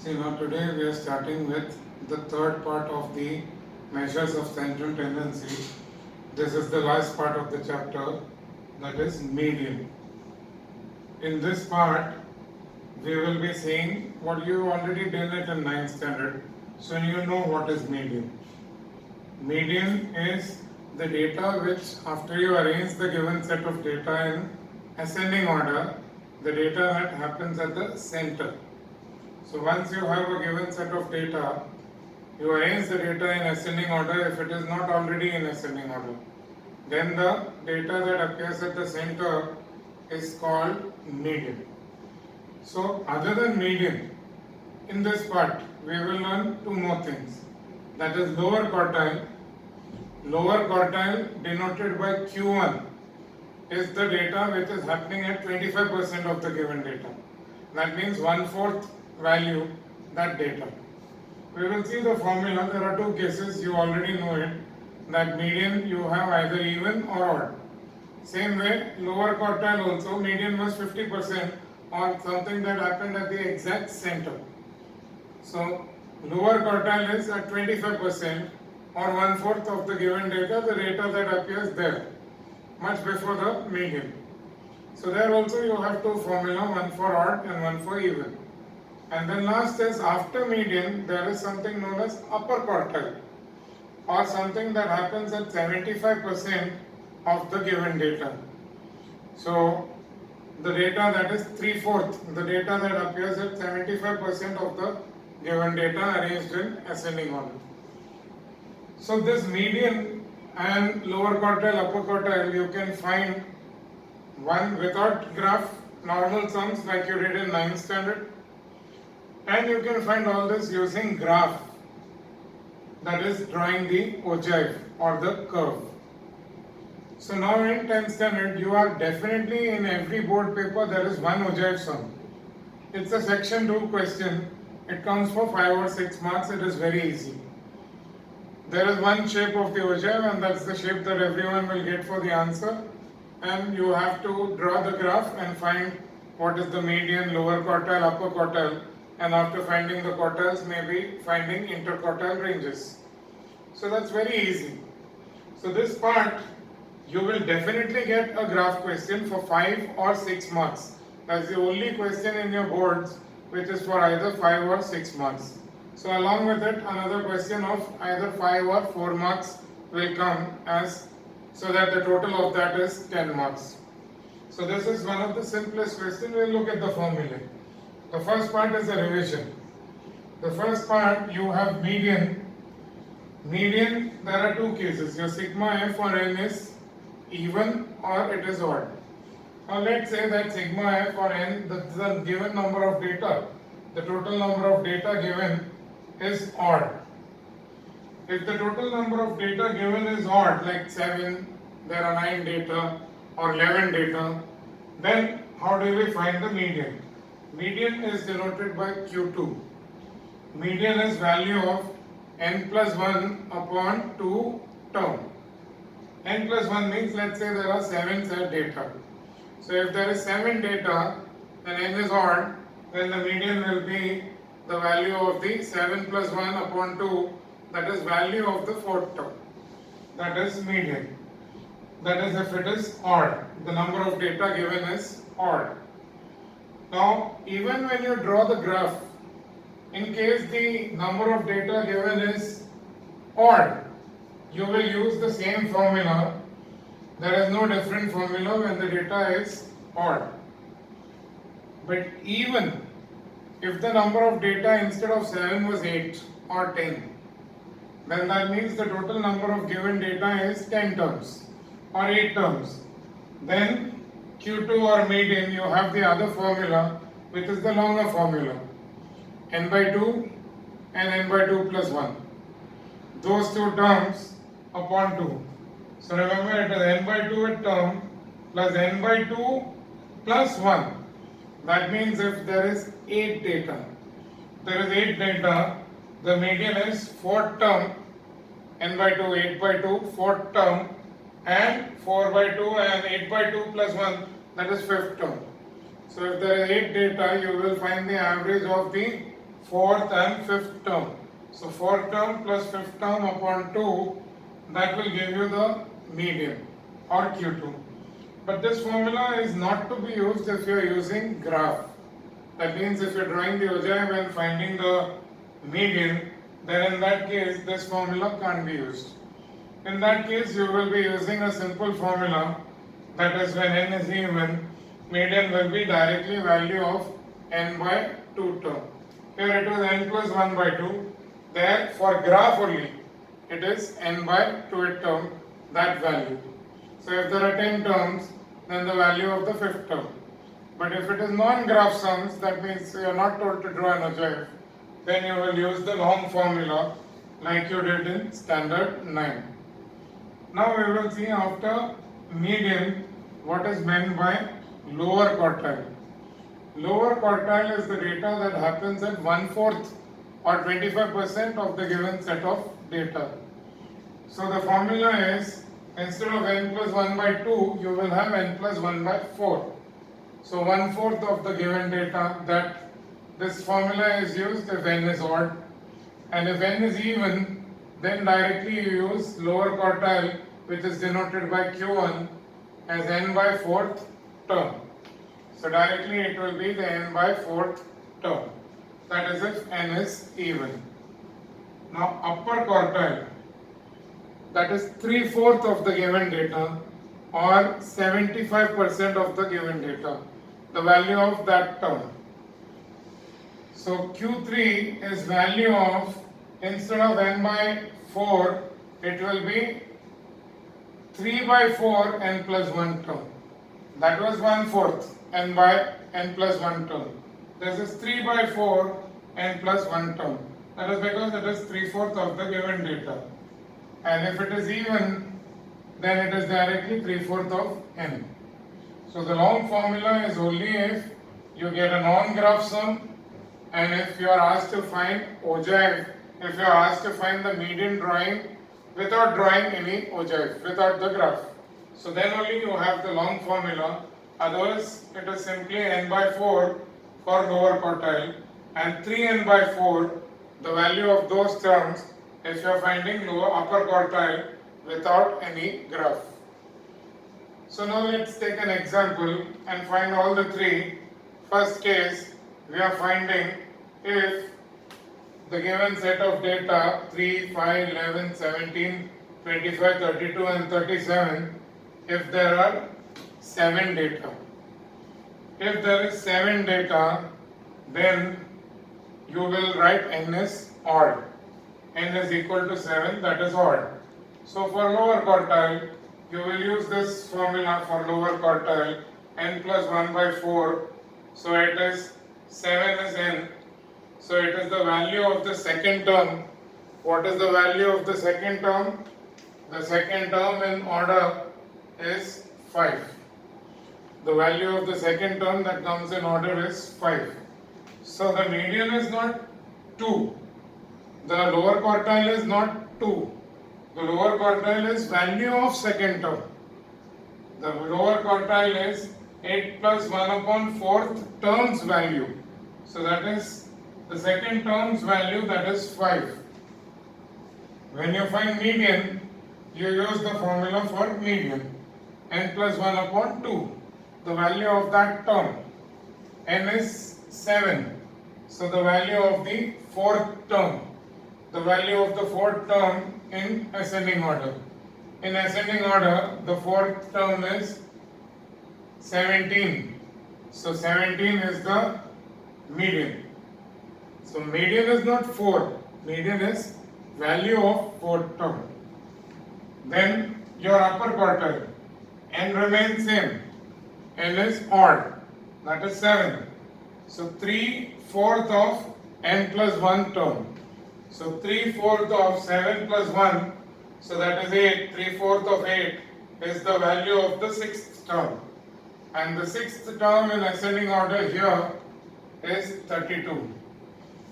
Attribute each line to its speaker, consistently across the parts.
Speaker 1: See, now today we are starting with the third part of the measures of central tendency. This is the last part of the chapter, that is median. In this part, we will be seeing what you already did it in 9th standard, so you know what is median. Median is the data which, after you arrange the given set of data in ascending order, the data that happens at the center. So once you have a given set of data, you arrange the data in ascending order if it is not already in ascending order. Then the data that appears at the center is called median. So other than median, in this part we will learn two more things. That is lower quartile. Lower quartile denoted by Q1 is the data which is happening at 25% of the given data. That means 1/4 value that data. We will see the formula. There are two cases, you already know it, that median you have either even or odd. Same way, lower quartile also, median was 50% or something that happened at the exact center. So lower quartile is at 25% or 1/4 of the given data, the data that appears there, much before the median. So there also you have two formula, one for odd and one for even. And then last is after median, there is something known as upper quartile, or something that happens at 75% of the given data. So the data that is 3/4, the data that appears at 75% of the given data arranged in ascending order. So this median and lower quartile, upper quartile, you can find one without graph, normal sums like you did in 9th standard. And you can find all this using graph, that is drawing the ogive or the curve. So now in 10th standard, you are definitely in every board paper there is one ogive sum. It's a section 2 question. It comes for 5 or 6 marks. It is very easy. There is one shape of the ogive and that's the shape that everyone will get for the answer. And you have to draw the graph and find what is the median, lower quartile, upper quartile. And after finding the quartiles, maybe finding interquartile ranges. So that's very easy. So this part, you will definitely get a graph question for 5 or 6 marks. That's the only question in your boards which is for either 5 or 6 marks. So along with it, another question of either 5 or 4 marks will come, as so that the total of that is 10 marks. So this is one of the simplest questions. We'll look at the formula. The first part is a revision. The first part, you have median. Median, there are two cases. Your sigma f or n is even or it is odd. Now let's say that sigma f or n, the given number of data, the total number of data given is odd. If the total number of data given is odd, like 7, there are 9 data or 11 data, then how do we find the median? Median is denoted by Q2. Median is value of n plus 1 upon 2 term. N plus 1 means, let's say there are 7 set data. So if there is 7 data, then n is odd, then the median will be the value of the 7 plus 1 upon 2, that is value of the 4th term. That is median. That is if it is odd. The number of data given is odd. Now, even when you draw the graph, in case the number of data given is odd, you will use the same formula. There is no different formula when the data is odd. But even if the number of data instead of 7 was 8 or 10, then that means the total number of given data is 10 terms or 8 terms. Then Q2 or median, you have the other formula, which is the longer formula, n by 2 and n by 2 plus 1. Those two terms upon 2. So remember, it is n by 2 at term plus n by 2 plus 1. That means if there is 8 data, the median is 4th term, n by 2, 8 by 2, 4th term, and 4 by 2 and 8 by 2 plus 1, that is 5th term. So if there is 8 data, you will find the average of the fourth and fifth term. So fourth term plus fifth term upon 2, that will give you the median or Q2. But this formula is not to be used if you are using graph. That means if you are drawing the ogive and finding the median, then in that case this formula can't be used. In that case you will be using a simple formula, that is when n is even, median will be directly value of n by 2 term. Here it was n plus 1 by 2. There for graph only it is n by 2 term, that value. So if there are 10 terms, then the value of the fifth term. But if it is non-graph sums, that means you are not told to draw an ogive, then you will use the long formula like you did in standard 9. Now we will see after median what is meant by lower quartile. Lower quartile is the data that happens at 1/4 or 25% of the given set of data. So the formula is, instead of n plus 1 by 2, you will have n plus 1 by 4. So 1/4 of the given data, that this formula is used if n is odd. And if n is even, then directly you use lower quartile, which is denoted by Q1 as n by 4th term. So directly it will be the n by 4th term. That is if n is even. Now upper quartile, that is 3/4 of the given data or 75% of the given data, the value of that term. So Q3 is value of, instead of n by 4, it will be 3 by 4 n plus 1 term. That was 1/4 n by n plus 1 term. This is 3 by 4 n plus 1 term. That is because it is 3/4 of the given data. And if it is even, then it is directly 3/4 of n. So the long formula is only if you get a non-graph sum, and if you are asked to find ogive, if you are asked to find the median drawing without drawing any ogive, without the graph. So then only you have the long formula. Otherwise it is simply n by 4 for lower quartile and 3n by 4, the value of those terms if you are finding lower upper quartile without any graph. So now let's take an example and find all the three. First case, we are finding if the given set of data 3, 5, 11, 17, 25, 32 and 37, if there are 7 data. If there is 7 data, then you will write n is odd. N is equal to 7, that is odd. So for lower quartile, you will use this formula for lower quartile, n plus 1 by 4. So it is 7 is n. So it is the value of the second term. What is the value of the second term? The second term in order is 5. The value of the second term that comes in order is 5. So the median is not 2. The lower quartile is not 2. The lower quartile is value of second term. The lower quartile is 8 plus 1 upon 4th term's value. So that is the second term's value, that is 5. When you find median, you use the formula for median. N plus 1 upon 2. The value of that term. N is 7. So the value of the 4th term. The value of the 4th term in ascending order. In ascending order, the 4th term is 17. So 17 is the median. So median is not 4. Median is value of 4th term. Then your upper quartile. N remains same. N is odd. That is 7. So 3/4 of n plus 1 term. So 3/4 of 7 plus 1, so that is 8. 3/4 of 8 is the value of the 6th term. And the 6th term in ascending order here is 32.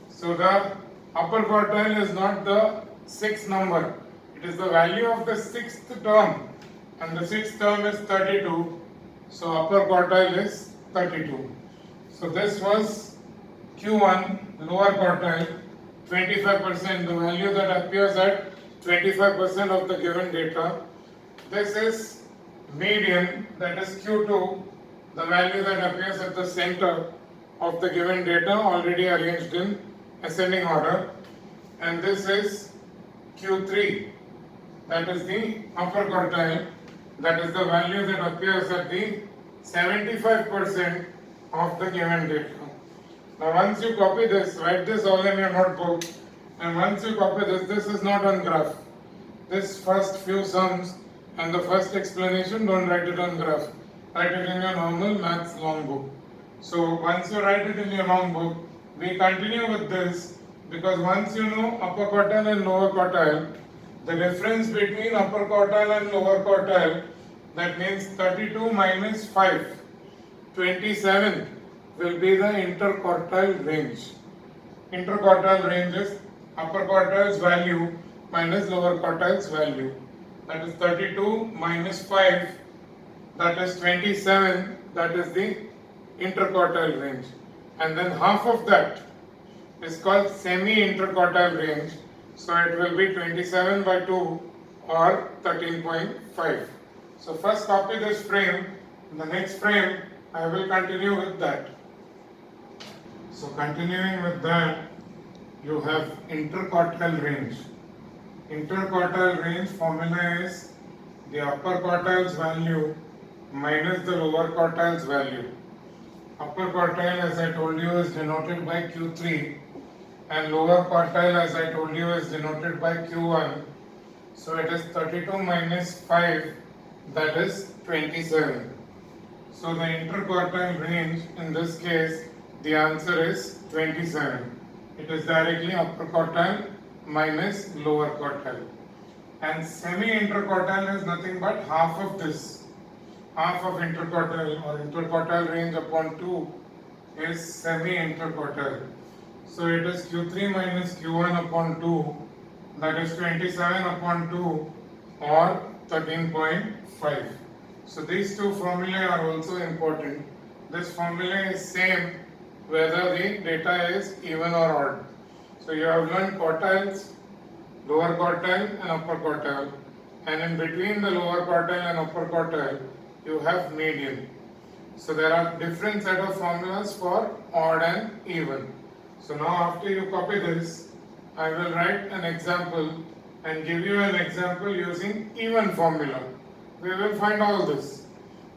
Speaker 1: So the upper quartile is not the 6th number. It is the value of the 6th term. And the 6th term is 32. So upper quartile is 32. So this was Q1 lower quartile 25%, the value that appears at 25% of the given data. This is median, that is Q2, the value that appears at the center of the given data already arranged in ascending order, and this is Q3, that is the upper quartile, that is the value that appears at the 75% of the given data. Now once you copy this, write this all in your notebook, and once you copy this is not on graph. This first few sums and the first explanation, don't write it on graph. Write it in your normal maths long book. So once you write it in your long book, we continue with this, because once you know upper quartile and lower quartile, the difference between upper quartile and lower quartile, that means 32 minus 5, 27 will be the interquartile range. Interquartile range is upper quartile's value minus lower quartile's value. That is 32 minus 5, that is 27, that is the interquartile range. And then half of that is called semi-interquartile range. So it will be 27 by 2 or 13.5. So first copy this frame. In the next frame, I will continue with that. So continuing with that, you have interquartile range. Interquartile range formula is the upper quartile's value minus the lower quartile's value. Upper quartile, as I told you, is denoted by Q3, and lower quartile, as I told you, is denoted by Q1. So it is 32 minus 5, that is 27. So the interquartile range, in this case, the answer is 27. It is directly upper quartile minus lower quartile. And semi-interquartile is nothing but half of this. Half of interquartile, or interquartile range upon 2, is semi-interquartile. So it is Q3 minus Q1 upon 2, that is 27 upon 2 or 13.5. So these two formulae are also important. This formula is same whether the data is even or odd. So you have learned quartiles, lower quartile and upper quartile, and in between the lower quartile and upper quartile you have median. So there are different set of formulas for odd and even. So now after you copy this, I will write an example and give you an example using even formula. We will find all this.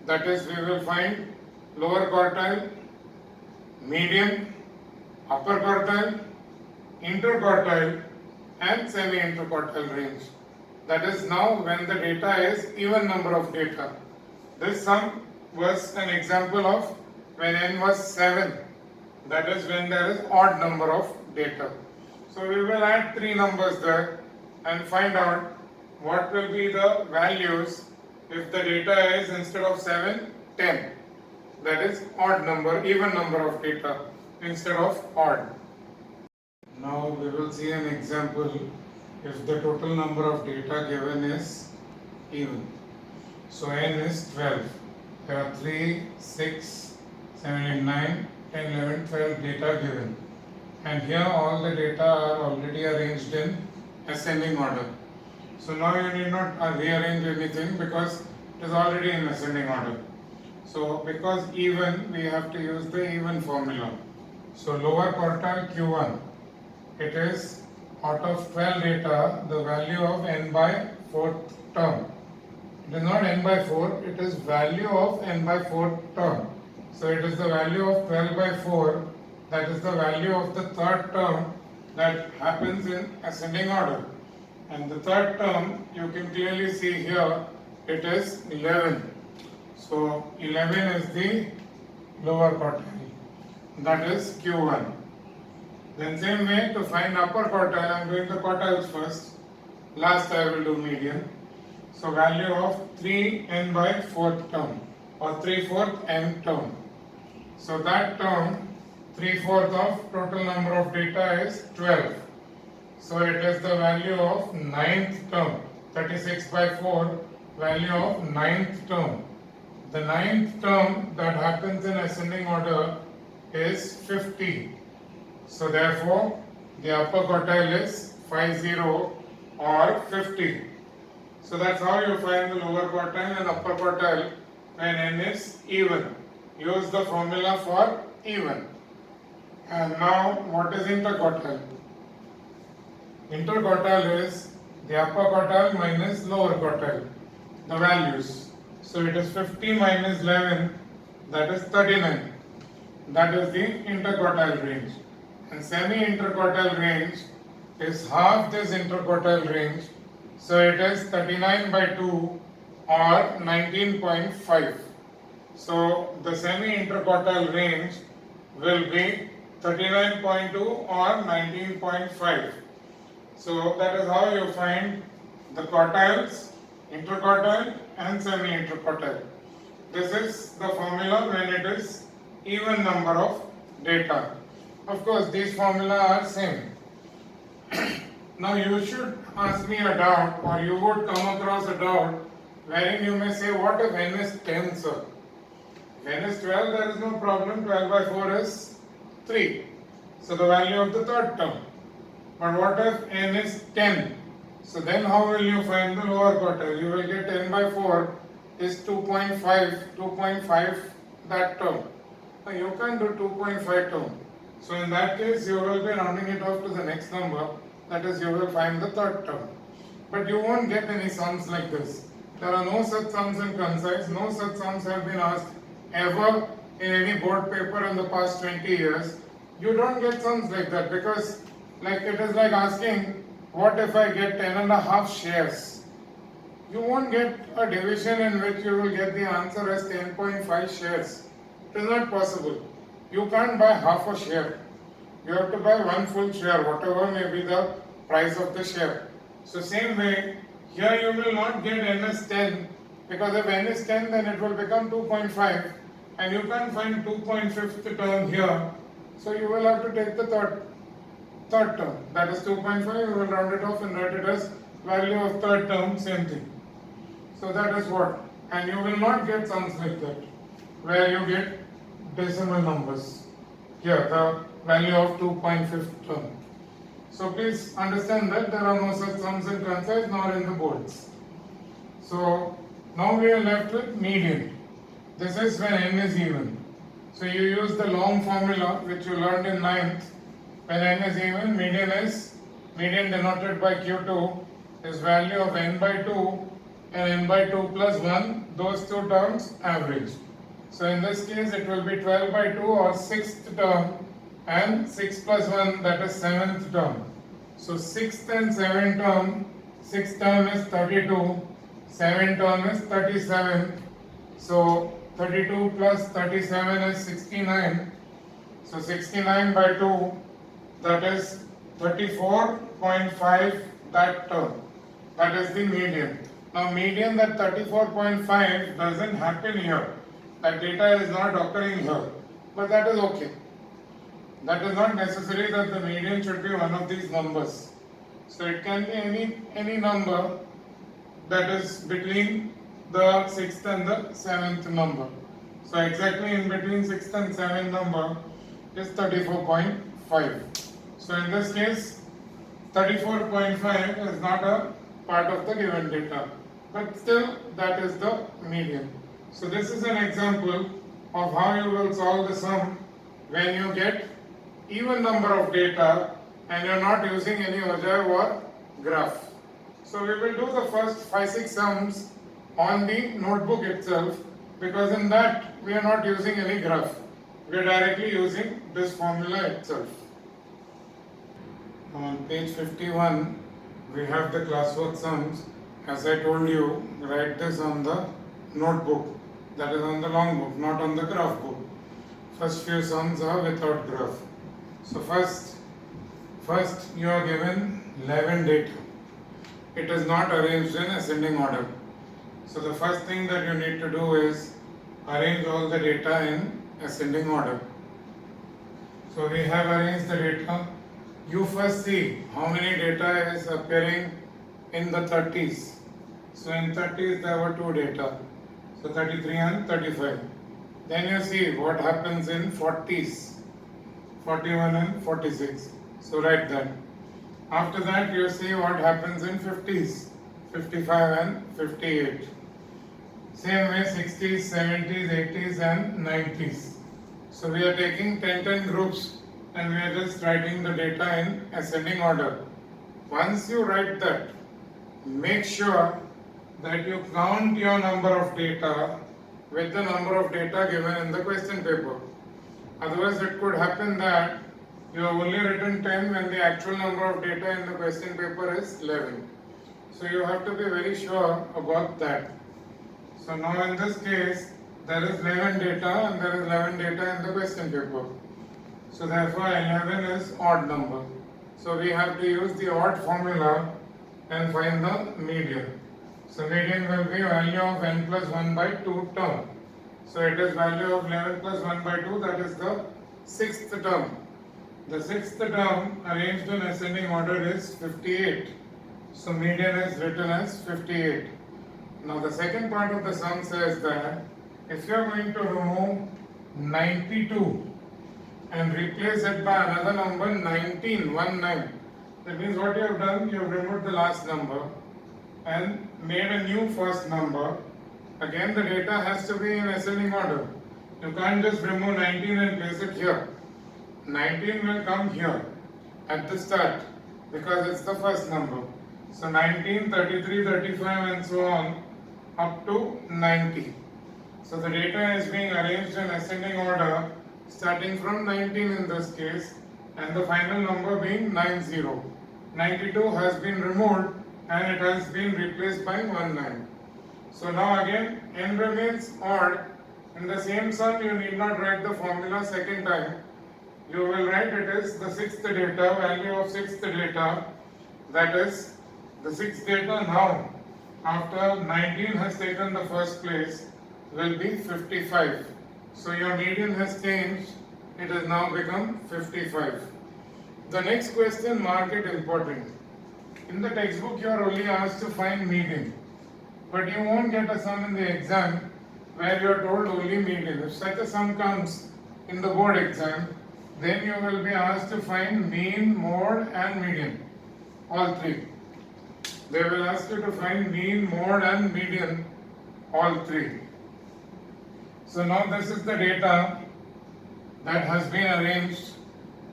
Speaker 1: That is, we will find lower quartile, median, upper quartile, interquartile and semi-interquartile range. That is now when the data is even number of data. This sum was an example of when n was 7. That is when there is odd number of data. So we will add 3 numbers there and find out what will be the values if the data is instead of 7, 10. That is odd number, even number of data instead of odd. Now we will see an example if the total number of data given is even. So n is 12. There are 3, 6, 7, 8, 9, 10, 11, 12 data given. And here all the data are already arranged in ascending order. So now you need not rearrange anything because it is already in ascending order. So because even, we have to use the even formula. So lower quartile Q1, it is out of 12 data, the value of n by 4th term. It is not n by 4, it is value of n by 4th term. So it is the value of 12 by 4, that is the value of the third term that happens in ascending order. And the third term, you can clearly see here, it is 11. So 11 is the lower quartile, that is Q1. Then same way, to find upper quartile, I am doing the quartiles first. Last I will do median. So value of 3n by 4th term or 3/4 n term. So that term, 3/4 of total number of data is 12. So it is the value of 9th term, 36 by 4, value of 9th term. The 9th term that happens in ascending order is 50. So therefore, the upper quartile is 50 or 50. So that's how you find the lower quartile and upper quartile when n is even. Use the formula for even. And now what is interquartile? Interquartile is the upper quartile minus lower quartile, the values. So it is 50 minus 11, that is 39. That is the interquartile range. And semi-interquartile range is half this interquartile range. So it is 39 by 2 or 19.5. So the semi-interquartile range will be 39.2 or 19.5. So that is how you find the quartiles, interquartile and semi-interquartile. This is the formula when it is even number of data. Of course, these formula are same. Now you should ask me a doubt, or you would come across a doubt wherein you may say, what if n is 10, sir? If n is 12, there is no problem. 12 by 4 is 3. So the value of the third term. But what if n is 10? So then how will you find the lower quartile? You will get 10 by 4 is 2.5 that term. Now you can do 2.5 term. So in that case you will be rounding it off to the next number, that is you will find the third term. But you won't get any sums like this. There are no such sums in concise, no such sums have been asked ever in any board paper in the past 20 years. You don't get sums like that because it is like asking, what if I get 10.5 shares? You won't get a division in which you will get the answer as 10.5 shares. It is not possible. You can't buy half a share. You have to buy one full share, whatever may be the price of the share. So same way, here you will not get n as 10, because if n is 10 then it will become 2.5 and you can't find 2.5th term here. So you will have to take the third term, that is 2.5, you will round it off and write it as value of third term, same thing. So that is what, and you will not get sums like that, where you get decimal numbers. Here, the value of 2.5th term. So please understand that there are no such sums in concise nor in the boards. So now we are left with median. This is when n is even. So you use the long formula which you learned in 9th. When n is even, median denoted by Q2 is value of n by 2 and n by 2 plus 1, those two terms average. So in this case it will be 12 by 2 or 6th term and 6 plus 1, that is 7th term. So 6th and 7th term, 6th term is 32, 7th term is 37. So 32 plus 37 is 69. So 69 by 2, that is 34.5 that term. That is the median. Now median, that 34.5 doesn't happen here. That data is not occurring here. But that is okay. That is not necessary that the median should be one of these numbers. So it can be any number that is between the 6th and the 7th number. So exactly in between 6th and 7th number is 34.5. So in this case, 34.5 is not a part of the given data, but still that is the median. So this is an example of how you will solve the sum when you get even number of data and you are not using any ogive or graph. So we will do the first 5-6 sums on the notebook itself, because in that we are not using any graph. We are directly using this formula itself. On page 51, we have the classwork sums. As I told you, write this on the notebook, that is on the long book, not on the graph book. First few sums are without graph. So first you are given 11 data. It is not arranged in ascending order. So the first thing that you need to do is arrange all the data in ascending order. So we have arranged the data. You first see how many data is appearing in the 30s. So in 30s there were 2 data. So 33 and 35. Then you see what happens in 40s. 41 and 46. So write that. After that you see what happens in 50s, 55 and 58. Same way 60s, 70s, 80s and 90s. So we are taking 10 groups and we are just writing the data in ascending order. Once you write that, make sure that you count your number of data with the number of data given in the question paper. Otherwise it could happen that you have only written 10 when the actual number of data in the question paper is 11. So you have to be very sure about that. So now in this case there is 11 data and there is 11 data in the question paper. So therefore 11 is odd number. So we have to use the odd formula and find the median. So median will be value of n plus 1 by 2 term. So it is value of 11 plus 1 by 2, that is the sixth term. The sixth term arranged in ascending order is 58. So median is written as 58. Now the second part of the sum says that if you are going to remove 92 and replace it by another number 19, that means what you have done, you have removed the last number and made a new first number. Again the data has to be in ascending order. You can't just remove 19 and place it here. 19 will come here at the start because it's the first number. So 19, 33, 35 and so on up to 90. So the data is being arranged in ascending order starting from 19 in this case and the final number being 90. 92 has been removed and it has been replaced by 19. So now again n remains odd. In the same sum you need not write the formula second time. You will write it is the sixth data, value of sixth data, that is the sixth data now after 19 has taken the first place will be 55. So your median has changed, it has now become 55. The next question, mark it important. In the textbook you are only asked to find median, but you won't get a sum in the exam where you are told only median. If such a sum comes in the board exam, then you will be asked to find mean, mode and median, all three. They will ask you to find mean, mode and median, all three. So now this is the data that has been arranged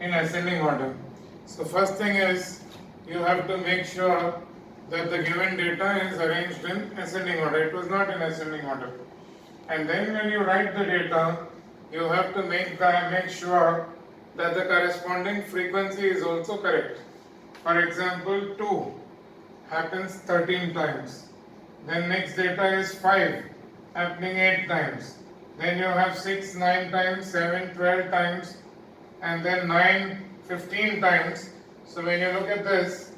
Speaker 1: in ascending order. So first thing is you have to make sure that the given data is arranged in ascending order. It was not in ascending order. And then when you write the data, you have to make sure that the corresponding frequency is also correct. For example, 2 happens 13 times. Then next data is 5 happening 8 times. Then you have 6 9 times, 7 12 times, and then 9 15 times. So when you look at this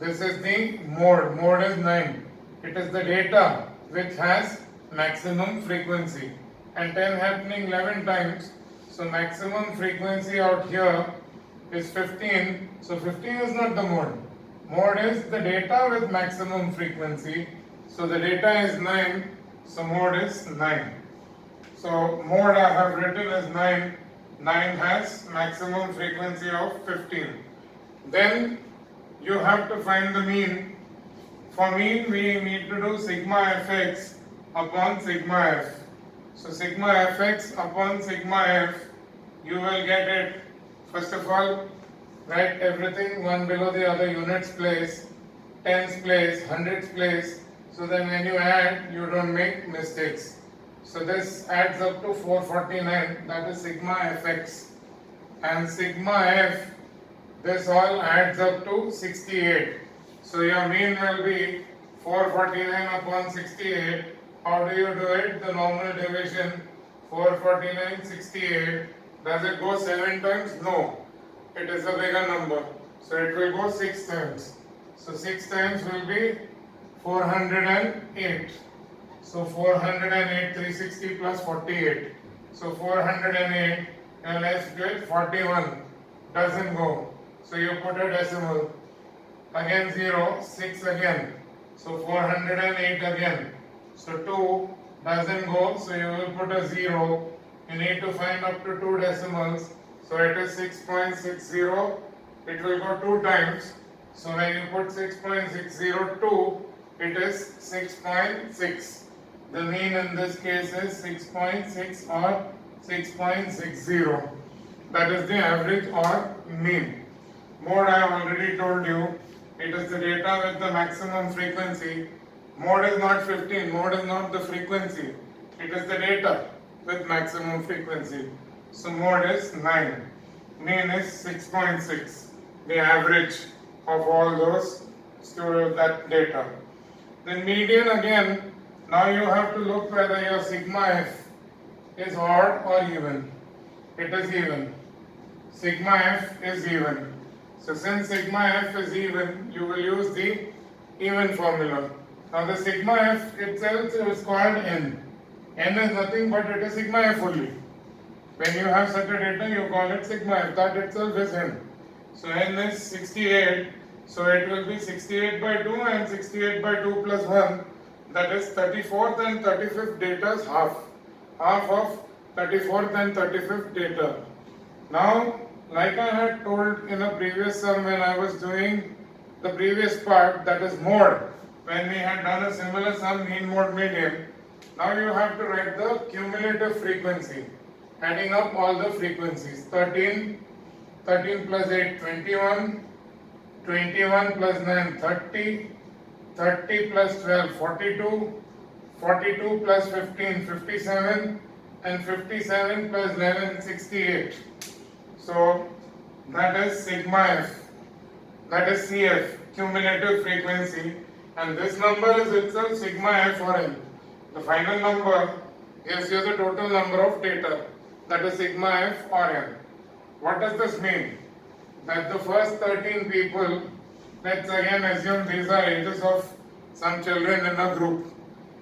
Speaker 1: is the mode. Mode is 9. It is the data which has maximum frequency. And 10 happening 11 times. So maximum frequency out here is 15. So 15 is not the mode. Mode is the data with maximum frequency. So the data is 9. So mode is 9. So mode I have written as 9. 9 has maximum frequency of 15. Then you have to find the mean. For mean we need to do sigma fx upon sigma f. So sigma fx upon sigma f, you will get it. First of all, write everything one below the other, units place, tens place, hundreds place, so that when you add, you don't make mistakes. So this adds up to 449, that is sigma fx. And sigma f, this all adds up to 68. So your mean will be 449 upon 68. How do you do it? The normal division, 449, 68. Does it go 7 times? No. It is a bigger number. So it will go 6 times. So 6 times will be 408. So 408, 360 plus 48. So 408, and let's get 41. Doesn't go. So you put a decimal. Again 0, 6 again. So 408 again. So 2 doesn't go, so you will put a 0. You need to find up to 2 decimals. So it is 6.60. It will go 2 times. So when you put 6.602, it is 6.6. The mean in this case is 6.6 or 6.60. That is the average or mean. Mode I have already told you. It is the data with the maximum frequency. Mode is not 15. Mode is not the frequency. It is the data with maximum frequency. So mode is 9. Mean is 6.6. The average of all those that data. Then median again. Now you have to look whether your sigma f is odd or even. It is even. Sigma f is even. So since sigma f is even, you will use the even formula. Now the sigma f itself is called n. N is nothing but it is sigma f only. When you have such a data, you call it sigma f. That itself is n. So n is 68. So it will be 68 by 2 and 68 by 2 plus 1. That is 34th and 35th data's half. Half of 34th and 35th data. Now, like I had told in a previous sum when I was doing the previous part, that is mode, when we had done a similar sum, mean, mode, median, now you have to write the cumulative frequency, adding up all the frequencies. 13 plus 8, 21, 21 plus 9, 30, 30 plus 12, 42, 42 plus 15, 57, and 57 plus 11, 68. So that is sigma f, that is CF, cumulative frequency, and this number is itself sigma f or n. The final number gives you the total number of data, that is sigma f or n. What does this mean? That the first 13 people, let's again assume these are ages of some children in a group.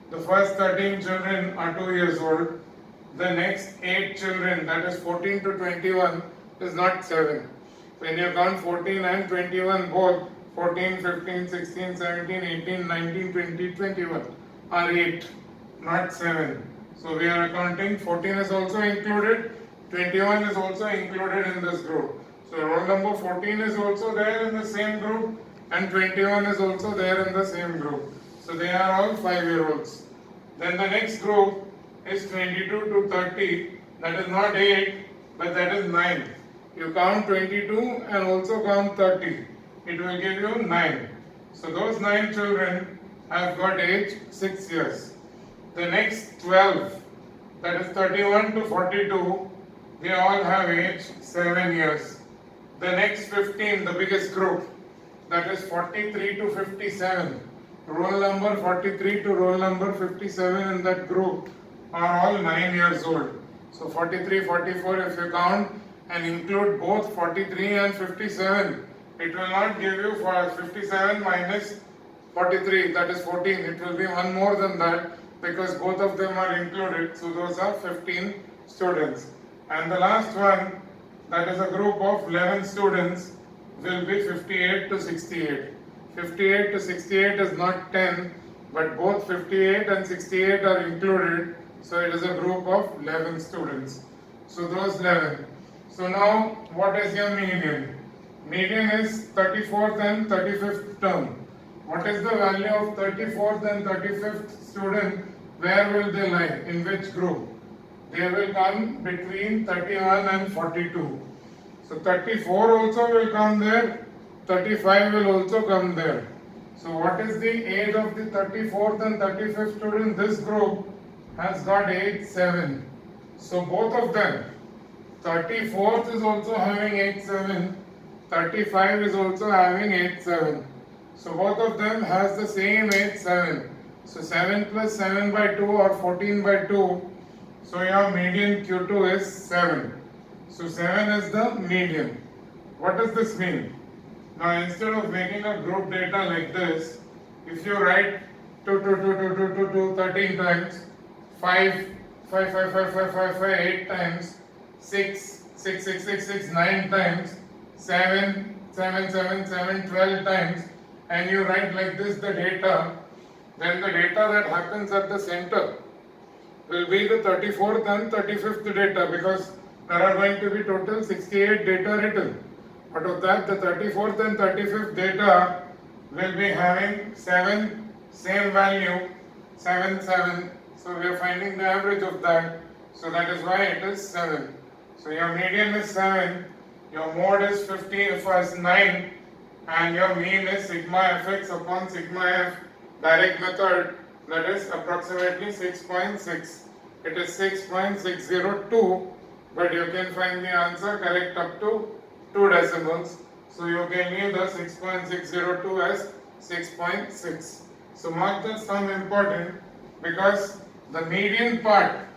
Speaker 1: The first 13 children are 2 years old. The next 8 children, that is 14 to 21, is not 7. When you count 14 and 21 both, 14, 15, 16, 17, 18, 19, 20, 21 are 8, not 7. So we are accounting 14 is also included, 21 is also included in this group. So roll number 14 is also there in the same group and 21 is also there in the same group. So they are all 5-year-olds. Then the next group is 22 to 30, that is not 8 but that is 9. You count 22 and also count 30. It will give you 9. So those 9 children have got age 6 years. The next 12, that is 31 to 42, they all have age 7 years. The next 15, the biggest group, that is 43 to 57. Roll number 43 to roll number 57 in that group are all 9 years old. So 43, 44, if you count and include both 43 and 57, it will not give you 57 minus 43, that is 14. It will be one more than that because both of them are included. So those are 15 students. And the last one, that is a group of 11 students, will be 58 to 68. 58 to 68 is not 10, but both 58 and 68 are included. So it is a group of 11 students. So those 11. So now what is your median? Median is 34th and 35th term. What is the value of 34th and 35th student? Where will they lie? In which group? They will come between 31 and 42. So 34 also will come there, 35 will also come there. So what is the age of the 34th and 35th student? This group has got age 7. So both of them, 34th is also having age 7, 35 is also having age 7. So both of them has the same age 7. So 7 plus 7 by 2 or 14 by 2. So your median Q2 is 7. So 7 is the median. What does this mean? Now instead of making a group data like this, if you write 13 times, 5, 8 times, 6, 9 times, 7, 12 times, and you write like this the data, then the data that happens at the center will be the 34th and 35th data, because there are going to be total 68 data written. Out of that, the 34th and 35th data will be having 7 same value, 7, 7. So we are finding the average of that. So that is why it is 7. So your median is 7, your mode is 50 first 9, and your mean is sigma fx upon sigma f, direct method, that is approximately 6.6. It is 6.602, but you can find the answer correct up to 2 decimals. So you can leave the 6.602 as 6.6. So mark the sum important, because the median part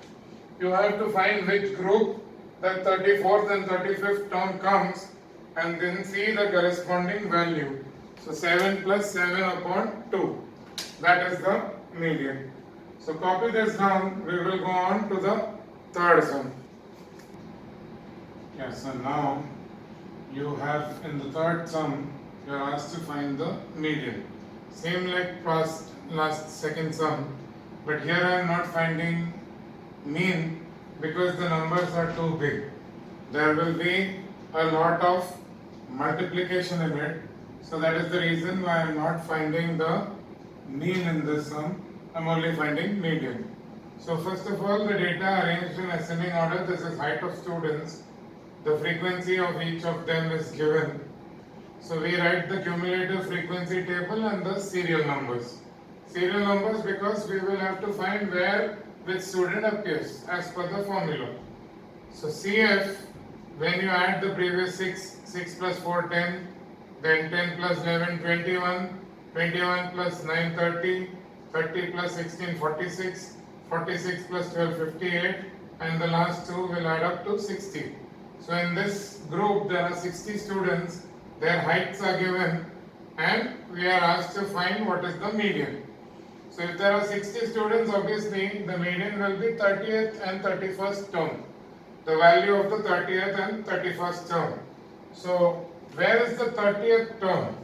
Speaker 1: you have to find which group the 34th and 35th term comes, and then see the corresponding value. So 7 plus 7 upon 2, that is the median. So copy this down. We will go on to the third sum. Yes, so now you have in the third sum, you are asked to find the median. Same like last second sum, but here I am not finding mean because the numbers are too big. There will be a lot of multiplication in it, so that is the reason why I am not finding the mean in this sum. I am only finding median. So first of all, the data arranged in ascending order. This is height of students. The frequency of each of them is given. So we write the cumulative frequency table and the serial numbers. Serial numbers because we will have to find where which student appears as per the formula. So CF, when you add the previous 6 plus 4, 10, then 10 plus 11, 21, 21 plus 9, 30, 30 plus 16, 46, 46 plus 12, 58, and the last two will add up to 60. So in this group there are 60 students, their heights are given, and we are asked to find what is the median. So if there are 60 students, obviously the median will be 30th and 31st term, the value of the 30th and 31st term. So where is the 30th term?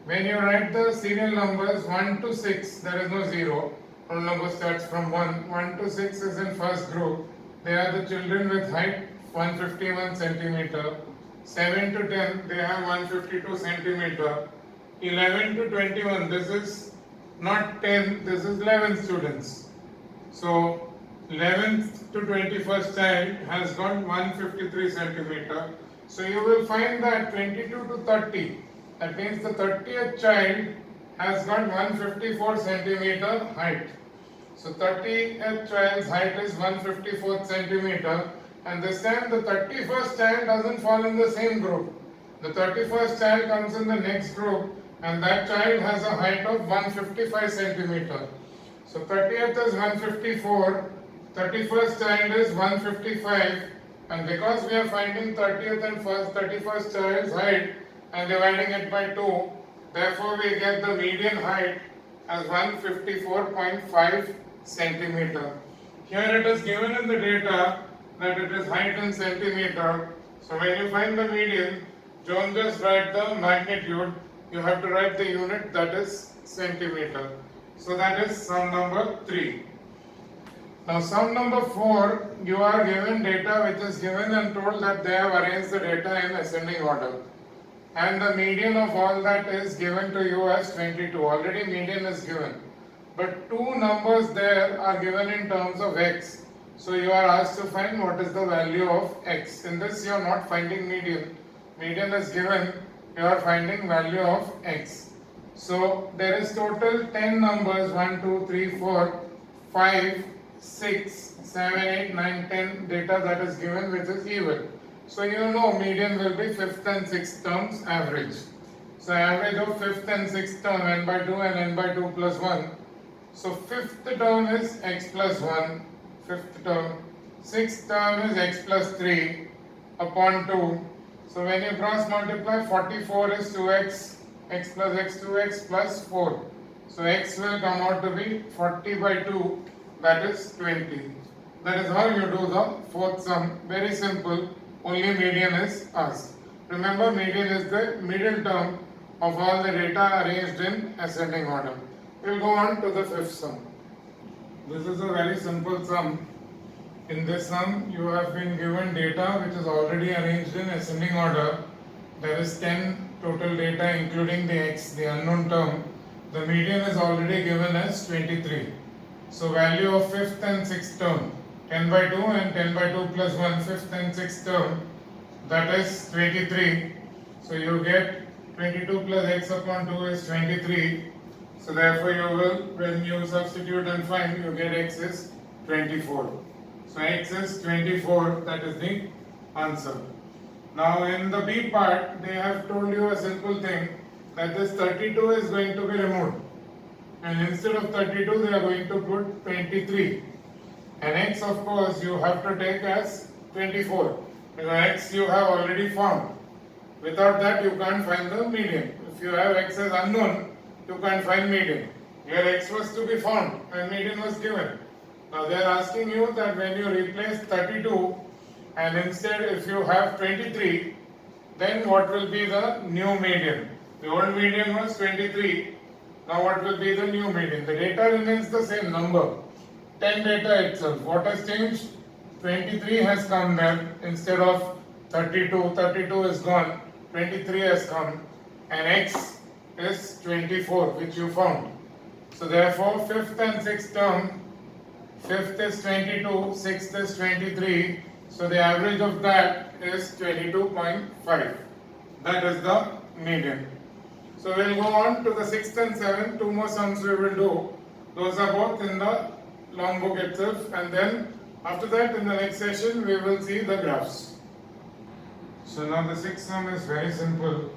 Speaker 1: When you write the serial numbers 1 to 6, there is no 0. Roll number starts from 1. 1 to 6 is in first group. They are the children with height 151 centimeter. 7 to 10, they have 152 centimeter. 11 to 21, this is not 10, this is 11 students. So 11th to 21st child has got 153 centimeter. So you will find that 22 to 30, that means the 30th child has got 154 centimeter height. So 30th child's height is 154 centimeter, and this time the 31st child doesn't fall in the same group. The 31st child comes in the next group, and that child has a height of 155 centimeter. So 30th is 154, 31st child is 155, and because we are finding 30th and 31st child's height and dividing it by 2, therefore we get the median height as 154.5 centimeter. Here it is given in the data that it is height in centimeter. So when you find the median, don't just write the magnitude, you have to write the unit, that is centimeter. So that is sum number 3. Now sum number 4, you are given data which is given and told that they have arranged the data in ascending order. And the median of all that is given to you as 22. Already median is given. But two numbers there are given in terms of x. So you are asked to find what is the value of x. In this you are not finding median. Median is given, you are finding value of x. So there is total 10 numbers, 1, 2, 3, 4, 5, 6, 7, 8, 9, 10 data that is given which is even. So you know median will be 5th and 6th terms average. So average of 5th and 6th term n by 2 and n by 2 plus 1. So 5th term is x plus 1, 5th term. 6th term is x plus 3 upon 2. So when you cross multiply, 44 is 2x, x plus x 2x plus 4. So x will come out to be 40 by 2, that is 20. That is how you do the fourth sum. Very simple, only median is asked. Remember, median is the middle term of all the data arranged in ascending order. We will go on to the fifth sum. This is a very simple sum. In this sum, you have been given data which is already arranged in ascending order. There is 10 total data including the x, the unknown term. The median is already given as 23. So value of fifth and sixth term, 10 by 2 and 10 by 2 plus 1, fifth and sixth term, that is 23. So you get 22 plus x upon 2 is 23. So therefore you will, when you substitute and find, you get x is 24. So x is 24, that is the answer. Now in the B part, they have told you a simple thing, that this 32 is going to be removed. And instead of 32, they are going to put 23. And x, of course, you have to take as 24. Because x you have already found. Without that, you can't find the median. If you have x as unknown, you can't find median. Here x was to be found and median was given. Now they are asking you that when you replace 32 and instead if you have 23, then what will be the new median? The old median was 23. Now what will be the new median? The data remains the same number. 10 data itself. What has changed? 23 has come there instead of 32. 32 is gone. 23 has come. And x is 24, which you found. So therefore, fifth and sixth term, fifth is 22, sixth is 23. So the average of that is 22.5. That is the median. So we'll go on to the sixth and seventh. Two more sums we will do. Those are both in the long book itself, and then after that in the next session we will see the graphs. So now the sixth sum is very simple.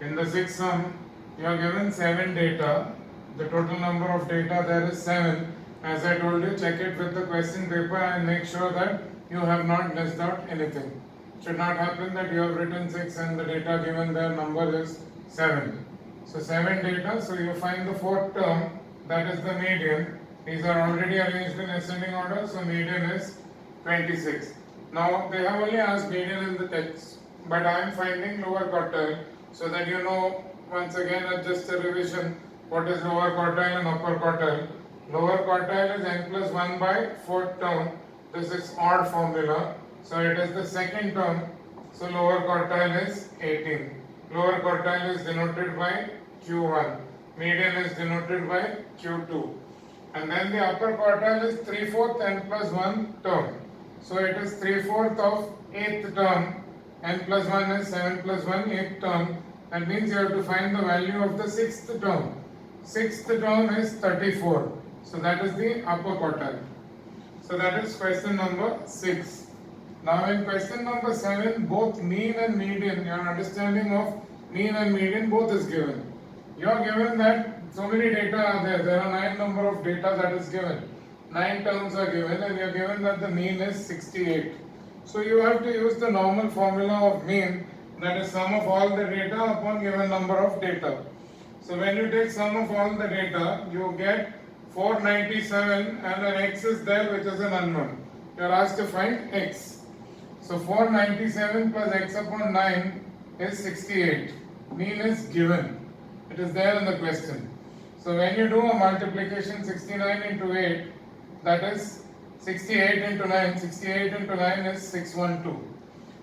Speaker 1: In the sixth sum you are given 7 data. The total number of data there is 7. As I told you, check it with the question paper and make sure that you have not missed out anything. It should not happen that you have written 6 and the data given there number is 7. So 7 data, so you find the fourth term, that is the median. These are already arranged in ascending order, so median is 26. Now they have only asked median in the text, but I am finding lower quartile, so that you know, once again just a revision, what is lower quartile and upper quartile. Lower quartile is n plus 1 by fourth term. This is odd formula, so it is the second term, so lower quartile is 18. Lower quartile is denoted by Q1, median is denoted by Q2, and then the upper quartile is 3/4 n plus 1 term. So it is 3/4 of 8th term, n plus 1 is 7 plus 1, 8th term. That means you have to find the value of the 6th term. 6th term is 34, so that is the upper quartile. So that is question number 6. Now in question number 7, both mean and median, your understanding of mean and median both is given. You are given that so many data are there. There are 9 number of data that is given. 9 terms are given and you are given that the mean is 68. So you have to use the normal formula of mean, that is sum of all the data upon given number of data. So when you take sum of all the data, you get 497 and an x is there which is an unknown. You are asked to find x. So 497 plus x upon 9 is 68. Mean is given. It is there in the question. So when you do a multiplication 69 into 8, that is 68 into 9. 68 into 9 is 612.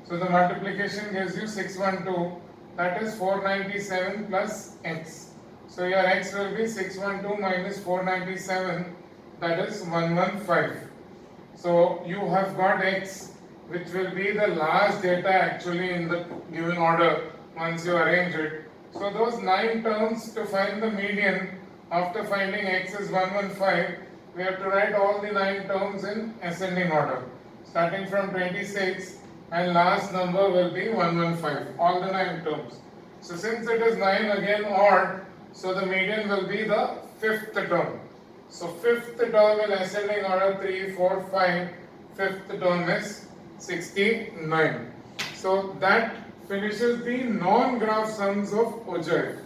Speaker 1: So the multiplication gives you 612. That is 497 plus x. So your x will be 612 minus 497. That is 115. So you have got x, which will be the last data actually in the given order once you arrange it. So those 9 terms to find the median after finding x is 115, we have to write all the 9 terms in ascending order. Starting from 26 and last number will be 115, all the 9 terms. So since it is 9 again odd, so the median will be the 5th term. So 5th term in ascending order 3, 4, 5, 5th term is 69. So that finishes the non-graph sums of Ogier.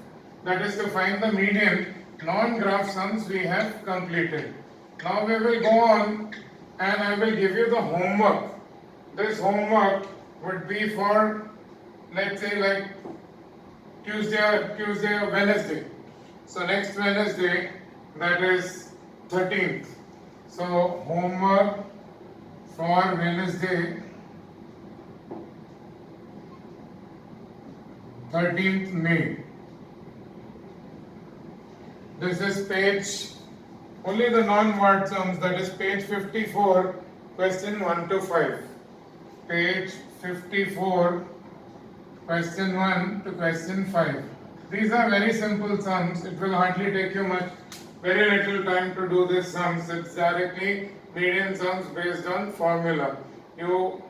Speaker 1: That is to find the median. Non-graph sums we have completed. Now we will go on and I will give you the homework. This homework would be for, let's say, like Tuesday or Wednesday. So next Wednesday, that is 13th. So homework for Wednesday 13th May. This is page, only the non-word sums, that is page 54, question 1 to 5. Page 54, question 1 to question 5. These are very simple sums. It will hardly take you very little time to do these sums. It's directly median sums based on formula.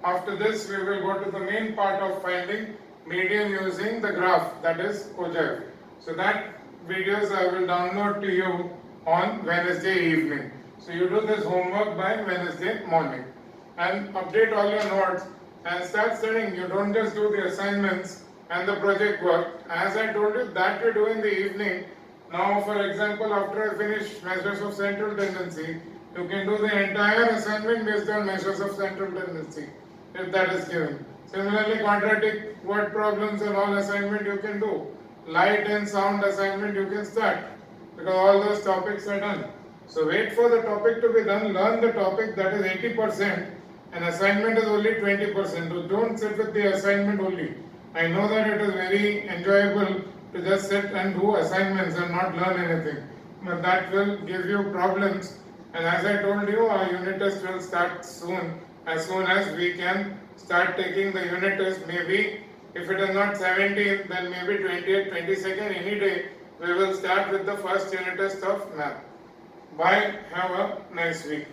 Speaker 1: After this, we will go to the main part of finding median using the graph, that is Kojève. So that videos I will download to you on Wednesday evening. So you do this homework by Wednesday morning and update all your notes and start studying. You don't just do the assignments and the project work. As I told you, that you do in the evening. Now, for example, after I finish measures of central tendency, you can do the entire assignment based on measures of central tendency, if that is given. Similarly, quadratic word problems and all assignment you can do. Light and sound assignment you can start, because all those topics are done. So wait for the topic to be done, learn the topic, that is 80%, and assignment is only 20%. So don't sit with the assignment only. I know that it is very enjoyable to just sit and do assignments and not learn anything, but that will give you problems. And as I told you, our unit test will start soon as we can start taking the unit test. Maybe if it is not 17th, then maybe 20th, 22nd, any day we will start with the first unit test of math. Bye, have a nice week.